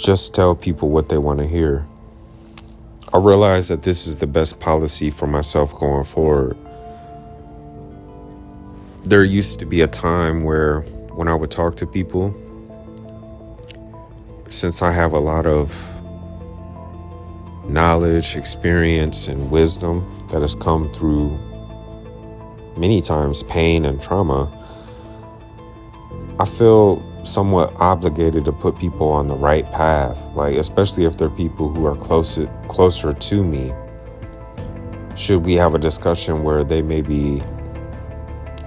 just tell people what they want to hear. I realize that this is the best policy for myself going forward. There used to be a time where when I would talk to people, since I have a lot of knowledge, experience, and wisdom that has come through many times pain and trauma, I feel somewhat obligated to put people on the right path, like especially if they're people who are closer to me. Should we have a discussion where they maybe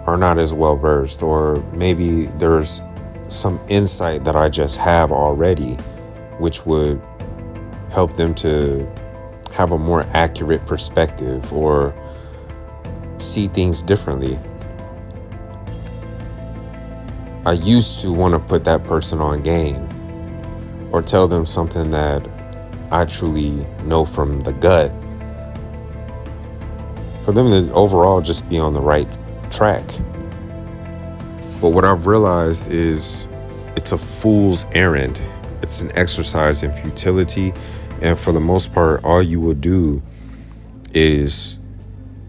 are not as well versed, or maybe there's some insight that I just have already, which would help them to have a more accurate perspective or see things differently. I used to want to put that person on game or tell them something that I truly know from the gut, for them to overall just be on the right track. But what I've realized is it's a fool's errand. It's an exercise in futility, and for the most part, all you will do is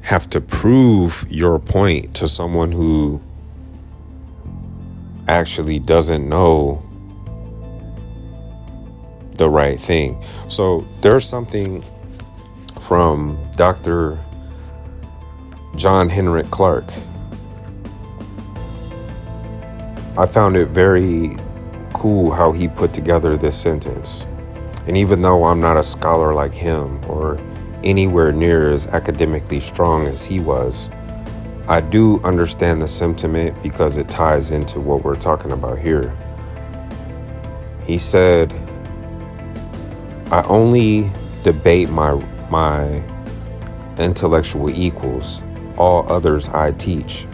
have to prove your point to someone who actually doesn't know the right thing. So there's something from Dr. John Henrik Clarke. I found it very cool how he put together this sentence. And even though I'm not a scholar like him or anywhere near as academically strong as he was, I do understand the sentiment because it ties into what we're talking about here. He said, I only debate my intellectual equals. All others I teach.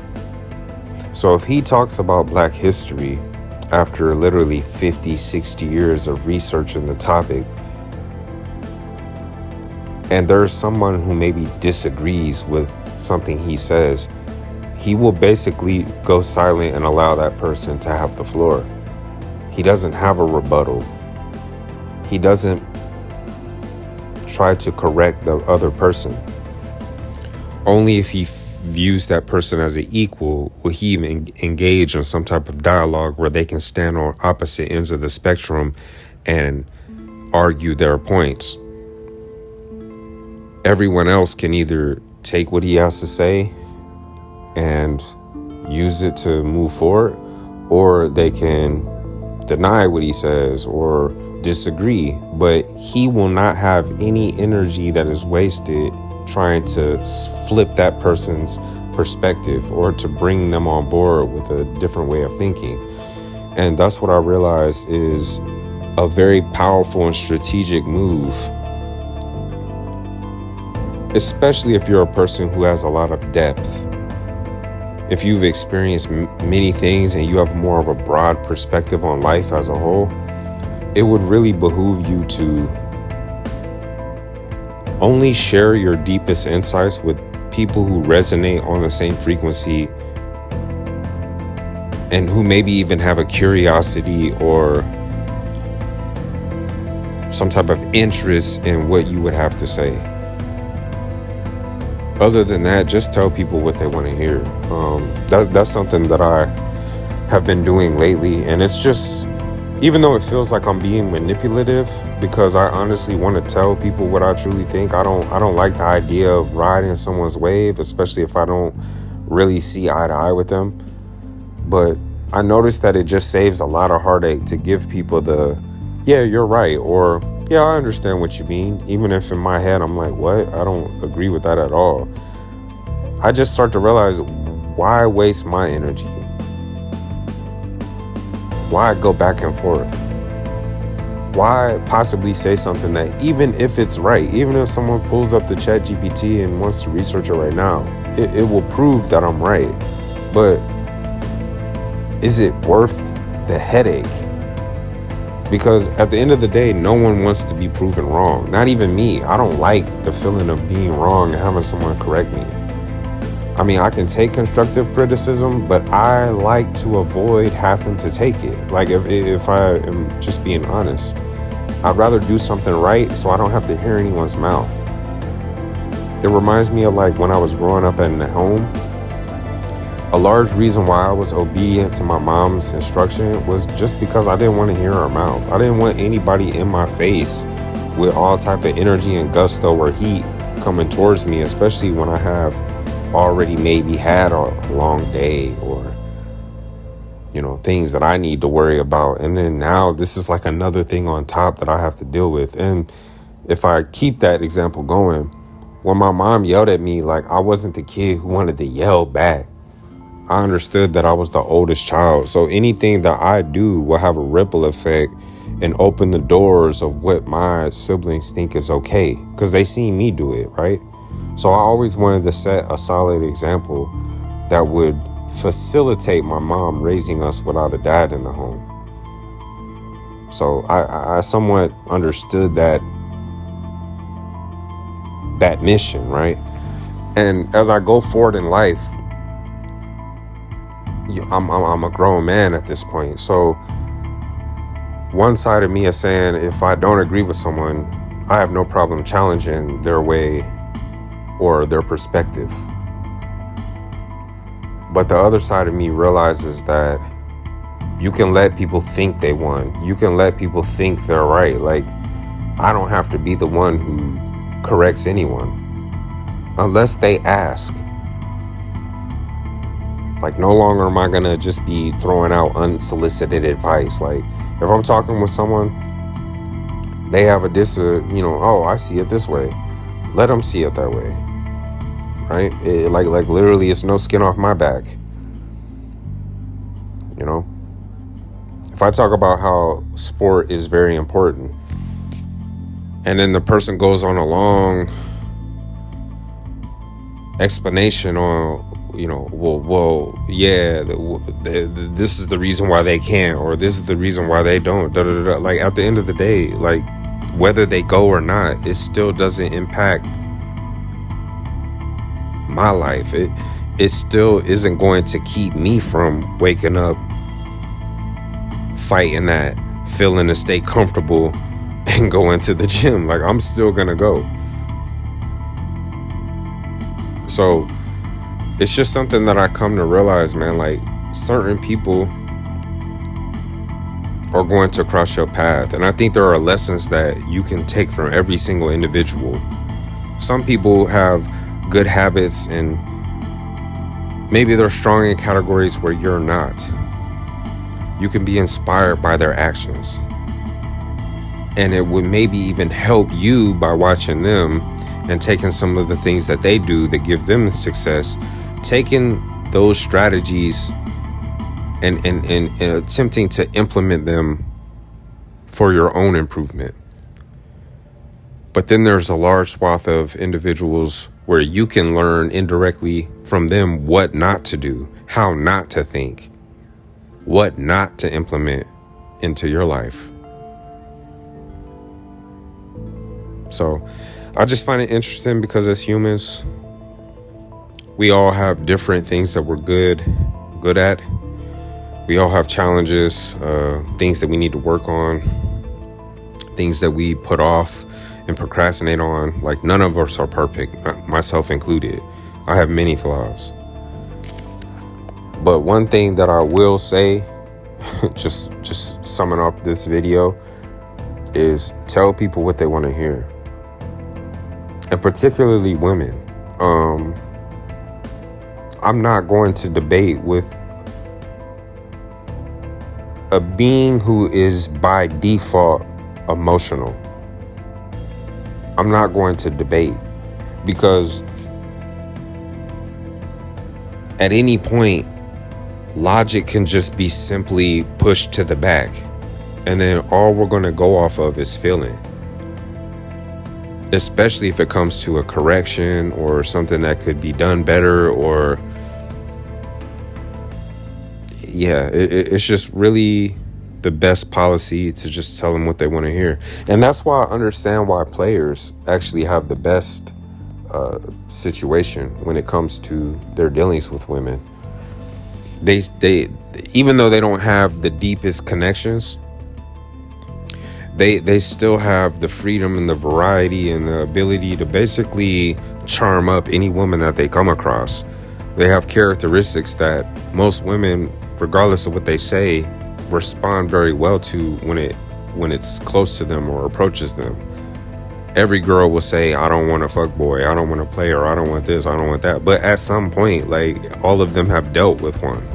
So if he talks about Black history after literally 50, 60 years of research in the topic, and there's someone who maybe disagrees with something he says, he will basically go silent and allow that person to have the floor. He doesn't have a rebuttal. He doesn't try to correct the other person. Only if he views that person as an equal will he even engage in some type of dialogue where they can stand on opposite ends of the spectrum and argue their points. Everyone else can either take what he has to say and use it to move forward, or they can deny what he says or disagree, but he will not have any energy that is wasted trying to flip that person's perspective or to bring them on board with a different way of thinking. And that's what I realized is a very powerful and strategic move, especially if you're a person who has a lot of depth. If you've experienced many things and you have more of a broad perspective on life as a whole, it would really behoove you to only share your deepest insights with people who resonate on the same frequency and who maybe even have a curiosity or some type of interest in what you would have to say. Other than that, just tell people what they want to hear. That's something that I have been doing lately, and it's just, even though it feels like I'm being manipulative, because I honestly want to tell people what I truly think. I don't like the idea of riding someone's wave, especially if I don't really see eye to eye with them. But I noticed that it just saves a lot of heartache to give people the, yeah, you're right, or yeah, I understand what you mean, even if in my head I'm like, what? I don't agree with that at all. I just start to realize, why waste my energy? Why go back and forth? Why possibly say something that, even if it's right, even if someone pulls up the ChatGPT and wants to research it right now, it will prove that I'm right. But is it worth the headache? Because at the end of the day, no one wants to be proven wrong. Not even me. I don't like the feeling of being wrong and having someone correct me. I mean, I can take constructive criticism, but I like to avoid having to take it. Like, if I am just being honest. I'd rather do something right so I don't have to hear anyone's mouth. It reminds me of like when I was growing up in the home. A large reason why I was obedient to my mom's instruction was just because I didn't want to hear her mouth. I didn't want anybody in my face with all type of energy and gusto or heat coming towards me, especially when I have already maybe had a long day or, you know, things that I need to worry about. And then now this is like another thing on top that I have to deal with. And if I keep that example going, when my mom yelled at me, like I wasn't the kid who wanted to yell back. I understood that I was the oldest child. So anything that I do will have a ripple effect and open the doors of what my siblings think is okay, because they see me do it, right? So I always wanted to set a solid example that would facilitate my mom raising us without a dad in the home. So I somewhat understood that mission, right? And as I go forward in life, I'm a grown man at this point. So one side of me is saying if I don't agree with someone, I have no problem challenging their way or their perspective. But the other side of me realizes that you can let people think they won. You can let people think they're right. Like, I don't have to be the one who corrects anyone unless they ask. Like, no longer am I going to just be throwing out unsolicited advice. Like, if I'm talking with someone, they have oh, I see it this way. Let them see it that way. Right? Like literally, it's no skin off my back. You know? If I talk about how sport is very important, and then the person goes on a long explanation on, this is the reason why they can't, or this is the reason why they don't, Like, at the end of the day, like, whether they go or not, it still doesn't impact my life. It still isn't going to keep me from waking up, fighting that, feeling to stay comfortable, and going to the gym. Like, I'm still gonna go. So it's just something that I come to realize, man. Like, certain people are going to cross your path. And I think there are lessons that you can take from every single individual. Some people have good habits and maybe they're strong in categories where you're not. You can be inspired by their actions. And it would maybe even help you by watching them and taking some of the things that they do that give them success, taking those strategies and attempting to implement them for your own improvement. But then there's a large swath of individuals where you can learn indirectly from them what not to do, how not to think, what not to implement into your life. So I just find it interesting because as humans, we all have different things that we're good at. We all have challenges, things that we need to work on, things that we put off and procrastinate on. Like, none of us are perfect, myself included. I have many flaws. But one thing that I will say, just summing up this video, is tell people what they want to hear. And particularly women. I'm not going to debate with a being who is by default emotional. I'm not going to debate, because at any point, logic can just be simply pushed to the back, and then all we're going to go off of is feeling. Especially if it comes to a correction or something that could be done better, or it's just really the best policy to just tell them what they want to hear. And that's why I understand why players actually have the best situation when it comes to their dealings with women. They even though they don't have the deepest connections, they still have the freedom and the variety and the ability to basically charm up any woman that they come across. They have characteristics that most women, regardless of what they say, respond very well to when it's close to them or approaches them. Every girl will say, I don't want a fuck boy, I don't want a player, I don't want this, I don't want that. But at some point, like, all of them have dealt with one.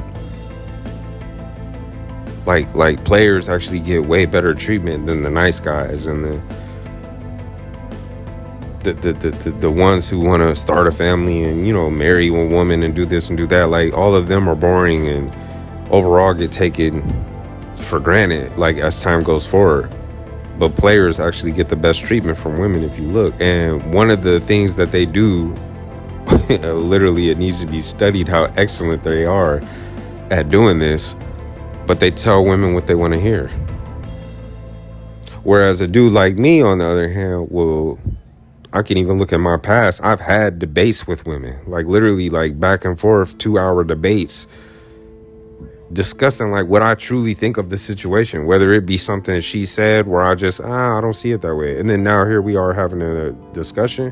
Like players actually get way better treatment than the nice guys and the ones who want to start a family and, marry one woman and do this and do that. Like, all of them are boring and overall get taken for granted, like, as time goes forward. But players actually get the best treatment from women if you look. And one of the things that they do, literally, it needs to be studied how excellent they are at doing this, but they tell women what they want to hear. Whereas a dude like me, on the other hand, I can even look at my past. I've had debates with women, like, literally, like, back and forth 2-hour debates, discussing, like, what I truly think of the situation, whether it be something that she said where I just, I don't see it that way. And then now here we are having a discussion,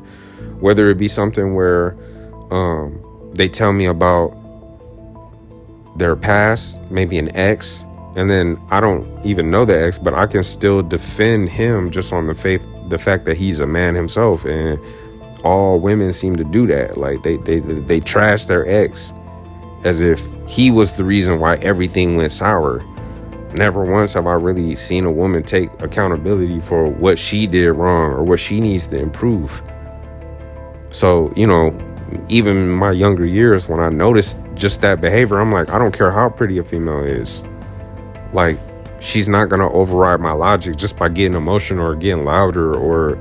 whether it be something where they tell me about their past, maybe an ex, and then I don't even know the ex, but I can still defend him just on the fact that he's a man himself. And all women seem to do that. Like, they trash their ex as if he was the reason why everything went sour. Never once have I really seen a woman take accountability for what she did wrong or what she needs to improve. So, even in my younger years, when I noticed just that behavior, I'm like, I don't care how pretty a female is. Like, she's not going to override my logic just by getting emotional or getting louder or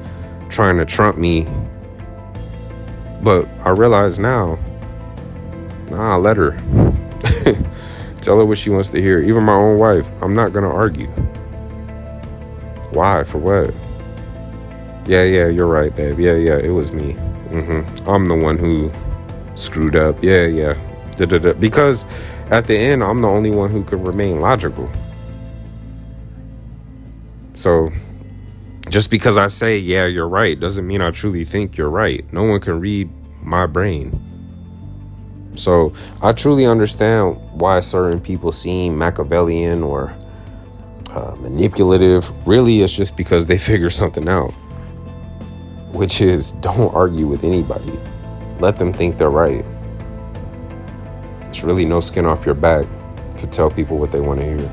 trying to trump me. But I realize now, let her. Tell her what she wants to hear. Even my own wife, I'm not going to argue. Why? For what? Yeah, you're right, babe. Yeah, it was me. I'm the one who screwed up. Yeah. Because at the end, I'm the only one who could remain logical. So just because I say, yeah, you're right, doesn't mean I truly think you're right. No one can read my brain. So I truly understand why certain people seem Machiavellian or manipulative. Really, it's just because they figure something out, which is, don't argue with anybody. Let them think they're right. It's really no skin off your back to tell people what they want to hear.